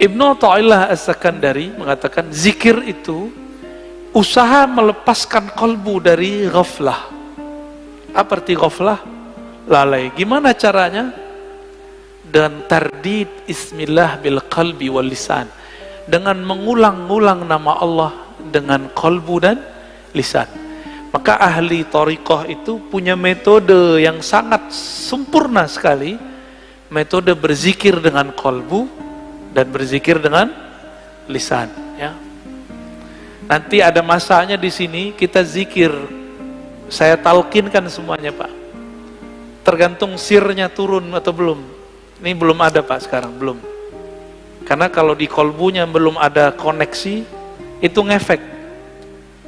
Ibnu Athaillah As-Sakandari mengatakan zikir itu usaha melepaskan kolbu dari ghaflah. Apa arti ghaflah? Lalai. Gimana caranya? Dan tardid ismillah bil qalbi wal lisan, dengan mengulang-ulang nama Allah dengan kolbu dan lisan. Maka ahli thariqah itu punya metode yang sangat sempurna sekali, metode berzikir dengan kolbu dan berzikir dengan lisan, ya. Nanti ada masanya di sini kita zikir, saya talqinkan semuanya, Pak. Tergantung sirnya turun atau belum. Ini belum ada, Pak, sekarang belum. Karena kalau di kolbunya belum ada koneksi, itu ngefek,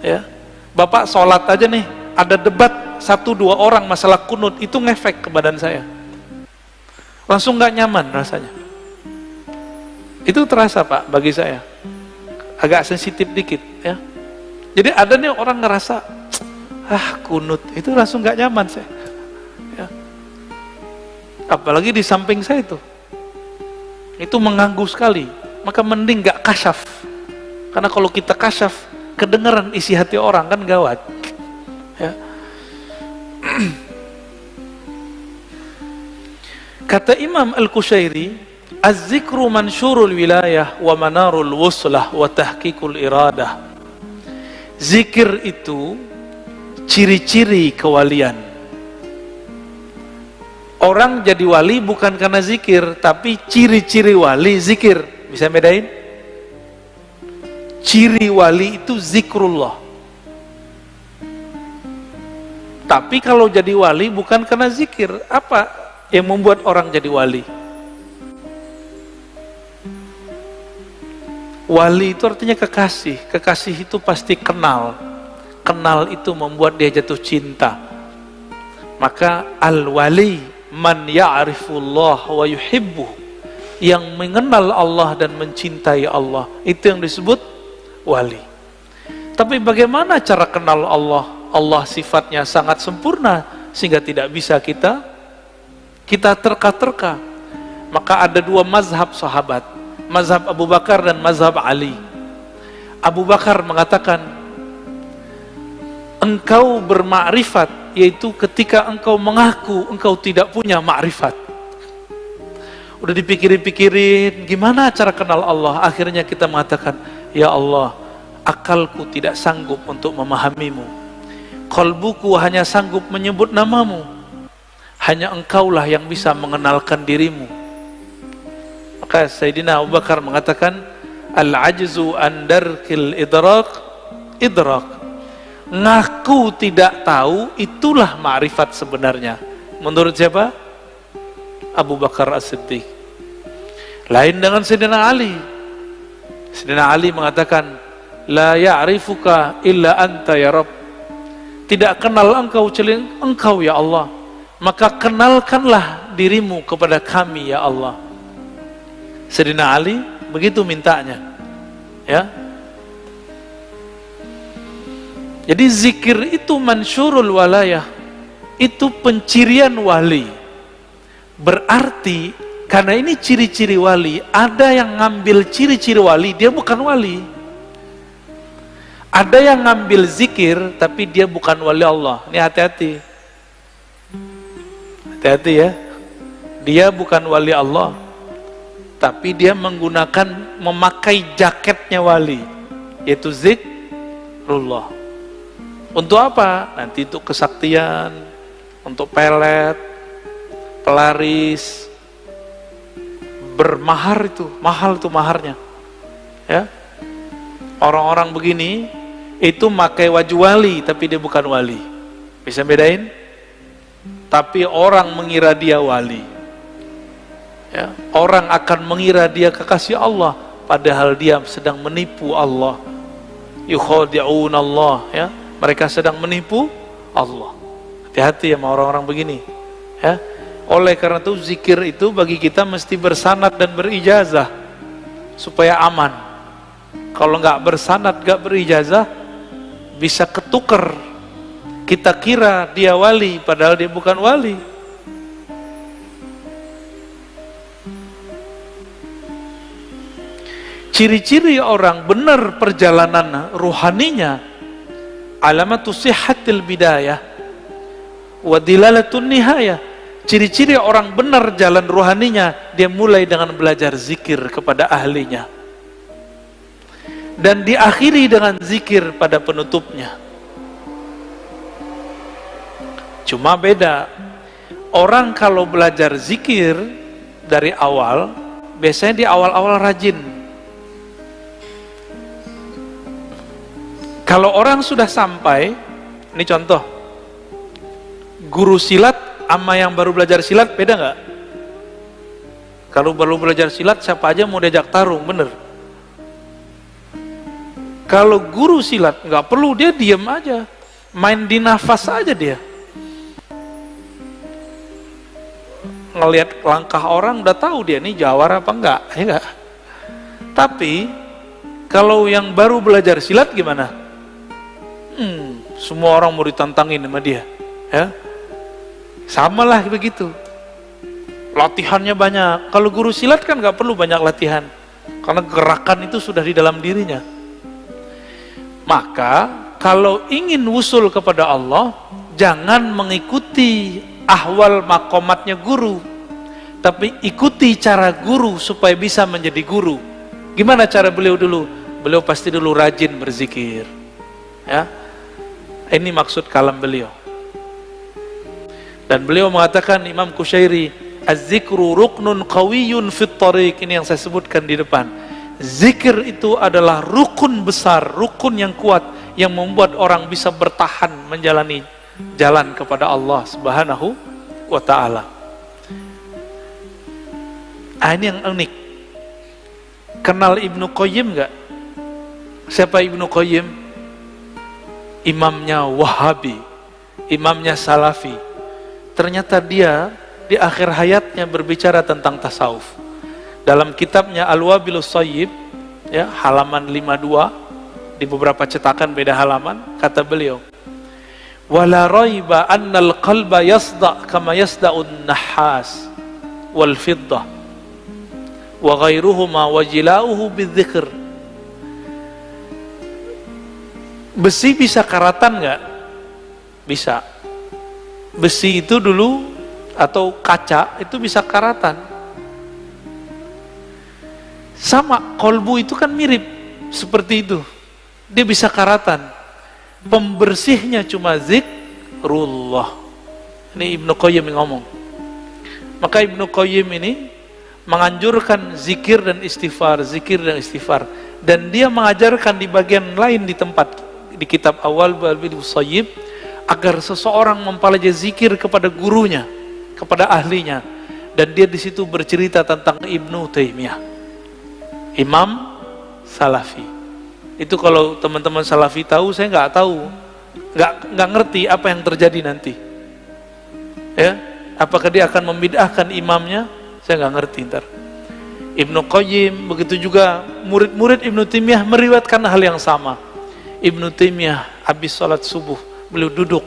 ya. Bapak sholat aja nih, ada debat 1-2 orang masalah kunut, itu ngefek ke badan saya. Langsung nggak nyaman rasanya. Itu terasa, Pak, bagi saya. Agak sensitif dikit, ya. Jadi ada nih orang ngerasa, kunut, itu langsung nggak nyaman saya. Ya. Apalagi di samping saya itu mengganggu sekali. Maka mending nggak kasyaf. Karena kalau kita kasyaf, kedengaran isi hati orang, kan gawat. Ya. Kata Imam Al-Qushairi, az-zikru mansyurul wilayah wa manarul wuslah wa tahqiqul iradah. Zikir itu ciri-ciri kewalian. Orang jadi wali bukan karena zikir, tapi ciri-ciri wali zikir. Bisa bedain? Ciri wali itu zikrullah. Tapi kalau jadi wali bukan karena zikir, apa yang membuat orang jadi wali? Wali itu artinya kekasih. Kekasih itu pasti kenal. Kenal itu membuat dia jatuh cinta. Maka al-wali man ya'rifullah wa yuhibbuh, yang mengenal Allah dan mencintai Allah, itu yang disebut wali. Tapi bagaimana cara kenal Allah? Allah sifatnya sangat sempurna sehingga tidak bisa kita terka-terka. Maka ada 2 mazhab sahabat, mazhab Abu Bakar dan mazhab Ali. Abu Bakar mengatakan, engkau bermakrifat yaitu ketika engkau mengaku engkau tidak punya makrifat. Udah dipikirin-pikirin gimana cara kenal Allah, akhirnya kita mengatakan, ya Allah, akalku tidak sanggup untuk memahamimu, qalbuku hanya sanggup menyebut namamu, hanya engkaulah yang bisa mengenalkan dirimu. Maka Sayyidina Abu Bakar mengatakan, al-ajzu an darkil idrak. Ngaku tidak tahu, itulah ma'rifat sebenarnya. Menurut siapa? Abu Bakar As-Siddiq. Lain dengan Sayyidina Ali. Sayyidina Ali mengatakan, la ya'rifuka illa anta ya Rabb. Tidak kenal engkau kecuali engkau ya Allah. Maka kenalkanlah dirimu kepada kami ya Allah. Sayyidina Ali begitu mintanya, ya. Jadi zikir itu mansyurul walayah, itu pencirian wali. Berarti karena ini ciri-ciri wali, ada yang ngambil ciri-ciri wali, dia bukan wali. Ada yang ngambil zikir tapi dia bukan wali Allah. Ini hati-hati. Hati-hati ya. Dia bukan wali Allah, tapi dia memakai jaketnya wali, yaitu zikrullah. Untuk apa? Nanti untuk kesaktian, untuk pelet, pelaris, bermahar, itu mahal, itu maharnya, ya. Orang-orang begini itu pakai wajah wali tapi dia bukan wali. Bisa bedain? Tapi orang mengira dia wali, ya. Orang akan mengira dia kekasih Allah padahal dia sedang menipu Allah. Yukhadi'un Allah, ya. Mereka sedang menipu Allah. Hati-hati sama orang-orang begini, ya. Oleh karena itu zikir itu bagi kita mesti bersanad dan berijazah supaya aman. Kalau nggak bersanad, nggak berijazah, bisa ketuker. Kita kira dia wali padahal dia bukan wali. Ciri-ciri orang benar perjalanan ruhaninya, alamatu sihhatil bidayah wa dilalatun nihayah. Ciri-ciri orang benar jalan ruhaninya, dia mulai dengan belajar zikir kepada ahlinya dan diakhiri dengan zikir pada penutupnya. Cuma beda, orang kalau belajar zikir dari awal, biasanya di awal-awal rajin. Kalau orang sudah sampai, ini contoh, guru silat sama yang baru belajar silat beda nggak? Kalau baru belajar silat, siapa aja mau diajak tarung, bener. Kalau guru silat, nggak perlu, dia diem aja, main di nafas aja dia. Ngelihat langkah orang udah tahu dia nih jawara apa enggak, ya enggak? Tapi kalau yang baru belajar silat gimana? Semua orang mau ditantangin sama dia, ya. Sama lah begitu. Latihannya banyak. Kalau guru silat kan nggak perlu banyak latihan, karena gerakan itu sudah di dalam dirinya. Maka kalau ingin wusul kepada Allah, jangan mengikuti ahwal makomatnya guru, tapi ikuti cara guru supaya bisa menjadi guru. Gimana cara beliau dulu? Beliau pasti dulu rajin berzikir, ya. Ini maksud kalam beliau. Dan beliau mengatakan, Imam Kusyairi, az-zikru ruknun qawiyyun fit tariq. Ini yang saya sebutkan di depan. Zikir itu adalah rukun besar, rukun yang kuat, yang membuat orang bisa bertahan menjalani jalan kepada Allah Subhanahu wa ta'ala. Ini yang unik. Kenal Ibnu Qayyim nggak? Siapa Ibnu Qayyim? Imamnya Wahabi, imamnya Salafi. Ternyata dia di akhir hayatnya berbicara tentang tasawuf. Dalam kitabnya Al-Wabilus Shayyib, ya, halaman 52, di beberapa cetakan beda halaman, kata beliau, wala raiba annal qalba yasda' kama yasda'un nahas wal fiddah wa ghairuhuma wa jilauhu bidzikr. Besi bisa karatan nggak? Bisa. Besi itu dulu atau kaca itu bisa karatan. Sama, kolbu itu kan mirip seperti itu. Dia bisa karatan. Pembersihnya cuma zikrullah. Ini Ibnu Qayyim yang ngomong. Maka Ibnu Qayyim ini menganjurkan zikir dan istighfar, zikir dan istighfar. Dan dia mengajarkan di bagian lain di tempat, di kitab awal Al-Wabilus Shayyib, agar seseorang mempelajari zikir kepada gurunya, kepada ahlinya. Dan dia di situ bercerita tentang Ibnu Taimiyah, imam Salafi. Itu kalau teman-teman Salafi tahu, saya nggak tahu, nggak ngerti apa yang terjadi nanti. Ya, apakah dia akan membid'ahkan imamnya? Saya nggak ngerti ntar. Ibnu Qayyim, begitu juga murid-murid Ibnu Taimiyah meriwayatkan hal yang sama. Ibnu Taimiyah habis sholat subuh, beliau duduk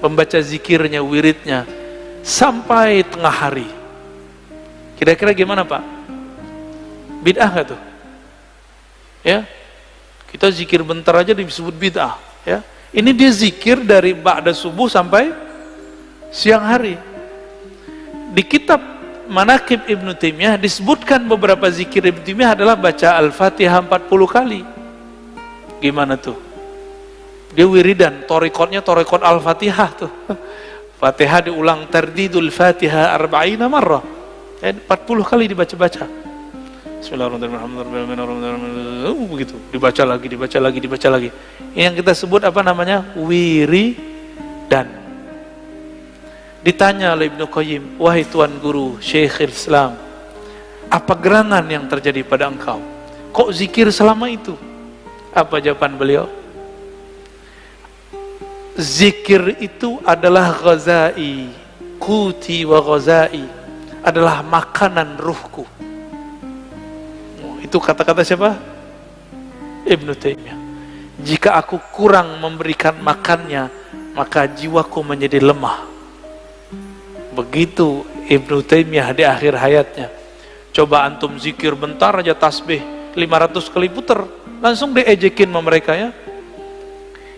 membaca zikirnya, wiridnya sampai tengah hari. Kira-kira gimana Pak? Bid'ah nggak tuh? Ya, kita zikir bentar aja disebut bid'ah. Ya, ini dia zikir dari ba'da subuh sampai siang hari. Di kitab Manaqib Ibnu Taimiyah disebutkan beberapa zikir Ibnu Taimiyah adalah baca Al-Fatihah 40 kali. Gimana tuh? Dia wiridan, torikotnya torikot Al-Fatihah tuh. Fatihah diulang tardidul Fatihah 40 marrah. 40 kali dibaca-baca. Bismillahirrahmanirrahim. Begitu, dibaca lagi. Yang kita sebut apa namanya? Wiridan. Ditanya oleh Ibnu Qayyim, wahai Tuan Guru, Syekhul Islam, apa gerangan yang terjadi pada engkau? Kok zikir selama itu? Apa jawaban beliau? Zikir itu adalah ghazai, quti wa ghazai, adalah makanan ruhku. Itu kata-kata siapa? Ibnu Taimiyah. Jika aku kurang memberikan makannya, maka jiwaku menjadi lemah. Begitu Ibnu Taimiyah di akhir hayatnya. Coba antum zikir bentar aja tasbih, 500 kali puter, langsung diejekin sama mereka ya.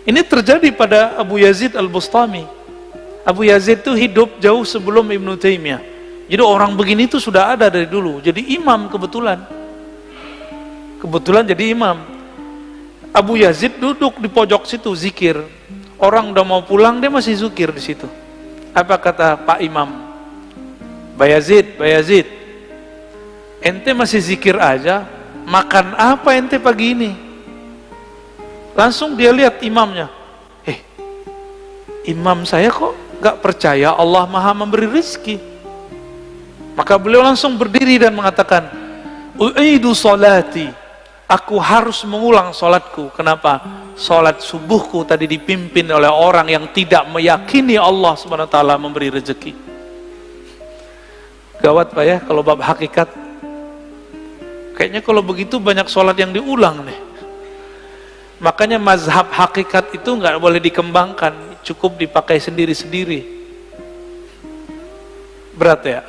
Ini terjadi pada Abu Yazid Al-Bustami. Abu Yazid itu hidup jauh sebelum Ibnu Taimiyah. Jadi orang begini itu sudah ada dari dulu. Jadi imam kebetulan. Kebetulan jadi imam. Abu Yazid duduk di pojok situ zikir. Orang udah mau pulang dia masih zikir di situ. Apa kata Pak Imam? Bayazid, Bayazid, ente masih zikir aja, makan apa ente pagi ini? Langsung dia lihat imamnya. Imam saya kok gak percaya Allah Maha memberi rezeki. Maka beliau langsung berdiri dan mengatakan, U'idu salati, aku harus mengulang salatku. Kenapa? Salat subuhku tadi dipimpin oleh orang yang tidak meyakini Allah Subhanahu wa taala memberi rezeki. Gawat Pak ya kalau bab hakikat. Kayaknya kalau begitu banyak sholat yang diulang nih. Makanya mazhab hakikat itu nggak boleh dikembangkan, cukup dipakai sendiri-sendiri. Berat ya?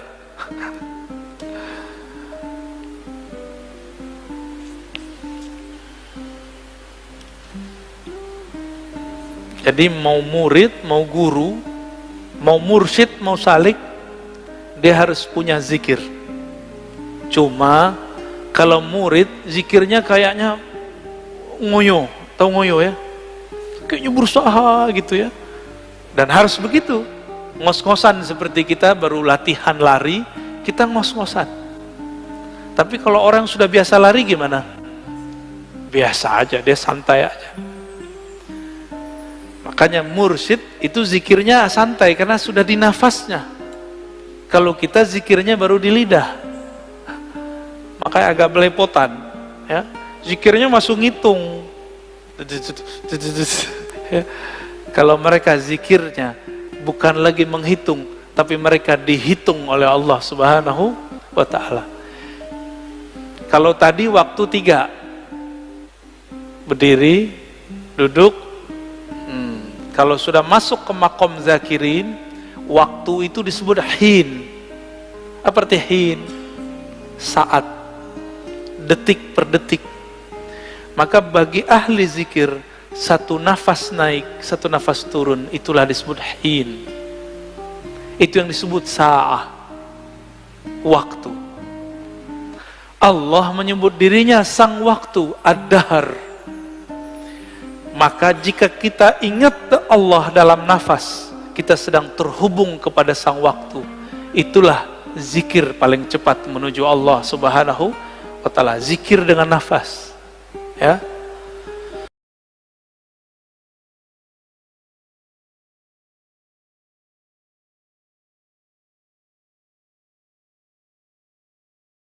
Jadi mau murid, mau guru, mau mursyid, mau salik, dia harus punya zikir. Cuma kalau murid zikirnya kayaknya ngoyo, tahu ngoyo ya? Kayaknya berusaha gitu ya. Dan harus begitu. Ngos-ngosan seperti kita baru latihan lari, kita ngos-ngosan. Tapi kalau orang sudah biasa lari gimana? Biasa aja, dia santai aja. Makanya mursyid itu zikirnya santai karena sudah di nafasnya. Kalau kita zikirnya baru di lidah, makanya agak belepotan ya. Zikirnya masuk ngitung ya. Kalau mereka zikirnya bukan lagi menghitung, tapi mereka dihitung oleh Allah Subhanahu wa ta'ala. Kalau tadi waktu 3, berdiri, duduk. Kalau sudah masuk ke makom zakirin, waktu itu disebut hin. Apa arti hin? Saat, detik per detik. Maka bagi ahli zikir, satu nafas naik, satu nafas turun, itulah disebut hin. Itu yang disebut sa'ah, waktu. Allah menyebut dirinya sang waktu, ad-dahr. Maka jika kita ingat Allah dalam nafas, kita sedang terhubung kepada sang waktu. Itulah zikir paling cepat menuju Allah Subhanahu wa ta'ala. Zikir dengan nafas ya.